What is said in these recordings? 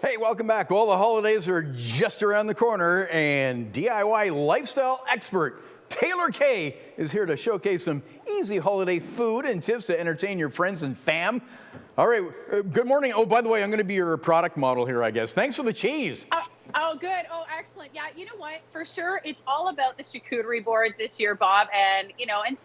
Hey, welcome back. Well, the holidays are just around the corner, and DIY lifestyle expert Taylor Kay is here to showcase some easy holiday food and tips to entertain your friends and fam. All right, good morning. Oh, by the way, I'm going to be your product model here, I guess. Thanks for the cheese. Oh, good. Oh, excellent. Yeah, you know what? For sure, it's all about the charcuterie boards this year, Bob. And and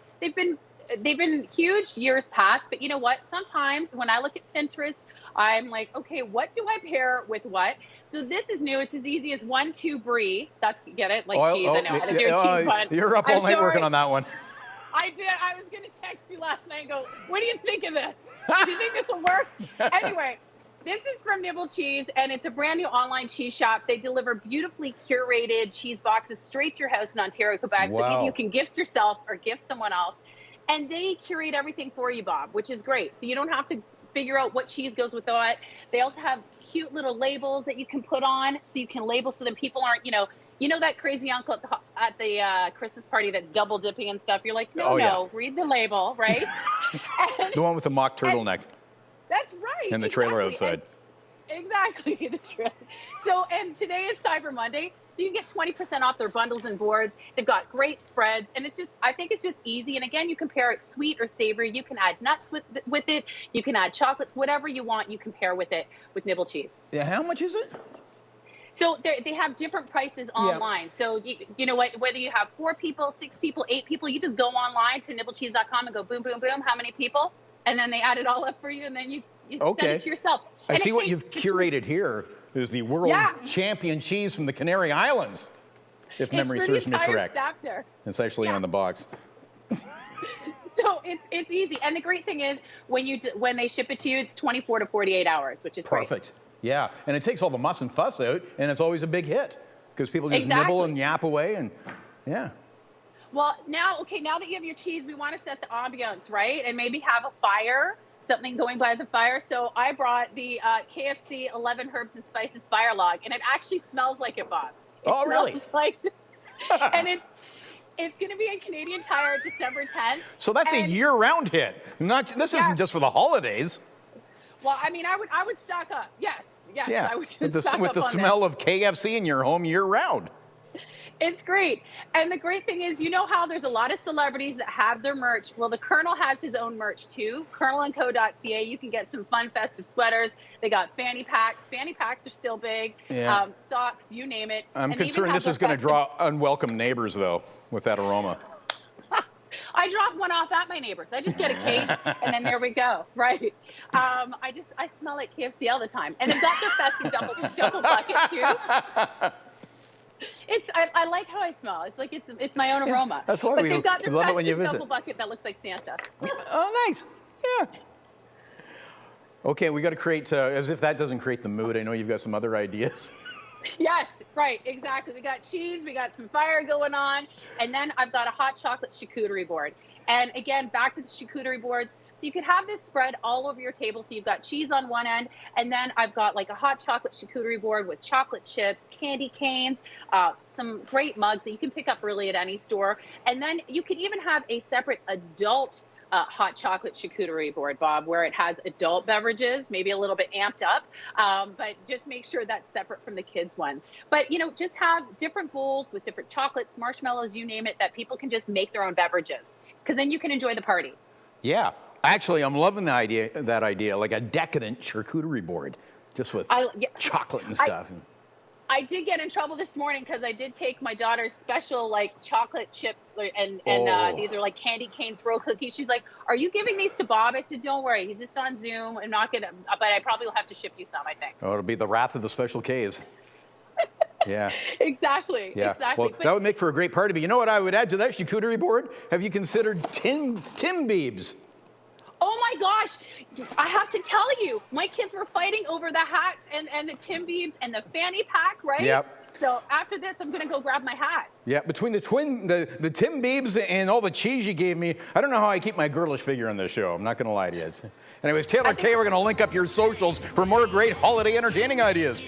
they've been huge years past. But you know what? Sometimes when I look at Pinterest, I'm like, okay, what do I pair with what? So this is new. It's as easy as 1-2 brie. Get it? Like cheese. I know how to do a cheese bun. You're up all night working on that one. I did. I was going to text you last night and go, what do you think of this? Do you think this will work? Anyway, this is from Nibble Cheese, and it's a brand new online cheese shop. They deliver beautifully curated cheese boxes straight to your house in Ontario, Quebec. Wow. So you can gift yourself or gift someone else. And they curate everything for you, Bob, which is great. So you don't have to figure out what cheese goes with what. They also have cute little labels that you can put on, so you can label so that people aren't, you know that crazy uncle at the Christmas party that's double dipping and stuff. You're like, no, read the label, right? The one with the mock turtleneck. That's right. And the trailer outside. Exactly, the trailer. So, and today is Cyber Monday, so you can get 20% off their bundles and boards. They've got great spreads, and I think it's just easy. And again, you can pair it sweet or savory. You can add nuts with it. You can add chocolates, whatever you want. You can pair with it with Nibble Cheese. Yeah, how much is it? So they have different prices online. So you know what? Whether you have 4 people, 6 people, 8 people, you just go online to nibblecheese.com and go boom, boom, boom. How many people? And then they add it all up for you, and then you send it to yourself. I see what you've curated here is the world champion cheese from the Canary Islands, if memory serves me correct. There. It's actually on the box. So it's easy, and the great thing is when they ship it to you, it's 24 to 48 hours, which is perfect. Great. Yeah, and it takes all the muss and fuss out, and it's always a big hit because people just nibble and yap away, and Well, now that you have your cheese, we want to set the ambiance, right? And maybe have a fire, something going by the fire. So I brought the KFC 11 Herbs and Spices Fire Log, and it actually smells like it, Bob. It really? Like, and it's going to be in Canadian Tire December 10th. So that's a year-round hit. This isn't just for the holidays. Well, I mean, I would stock up. Yes, yeah. I would just stock with up the on smell this. of KFC in your home year-round. It's great. And the great thing is, you know how there's a lot of celebrities that have their merch. Well, the Colonel has his own merch too, colonelandco.ca. You can get some fun festive sweaters. They got fanny packs. Fanny packs are still big. Yeah. Socks, you name it. I'm concerned this is going to draw unwelcome neighbors, though, with that aroma. I drop one off at my neighbors. I just get a case, and then there we go, right? I smell like KFC all the time. And they've got their festive double bucket too. I like how I smell. It's like it's my own aroma. That's why they've got their love it when you festive visit. double bucket that looks like Santa. Oh, nice. Yeah. Okay, we got to create, as if that doesn't create the mood, I know you've got some other ideas. Yes, right, exactly. We got cheese, we got some fire going on, and then I've got a hot chocolate charcuterie board. And again, back to the charcuterie boards. So you could have this spread all over your table. So you've got cheese on one end, and then I've got like a hot chocolate charcuterie board with chocolate chips, candy canes, some great mugs that you can pick up really at any store. And then you could even have a separate adult hot chocolate charcuterie board, Bob, where it has adult beverages, maybe a little bit amped up, but just make sure that's separate from the kids one. But, just have different bowls with different chocolates, marshmallows, you name it, that people can just make their own beverages, because then you can enjoy the party. Yeah. Actually, I'm loving that idea, like a decadent charcuterie board, just with chocolate and stuff. I did get in trouble this morning because I did take my daughter's special chocolate chip and these are like candy canes roll cookies. She's like, "Are you giving these to Bob?" I said, "Don't worry, he's just on Zoom. I'm not gonna, but I probably will have to ship you some, I think." Oh, it'll be the wrath of the special Ks. Yeah. Exactly. Yeah. Exactly. Well, that would make for a great party. But you know what I would add to that charcuterie board? Have you considered Tim Biebs? Oh my gosh, I have to tell you, my kids were fighting over the hats and the Tim Biebs and the fanny pack, right? Yep. So after this, I'm gonna go grab my hat. Yeah, between the Tim Biebs and all the cheese you gave me, I don't know how I keep my girlish figure on this show. I'm not gonna lie to you. Anyways, Taylor Kay, we're gonna link up your socials for more great holiday entertaining ideas.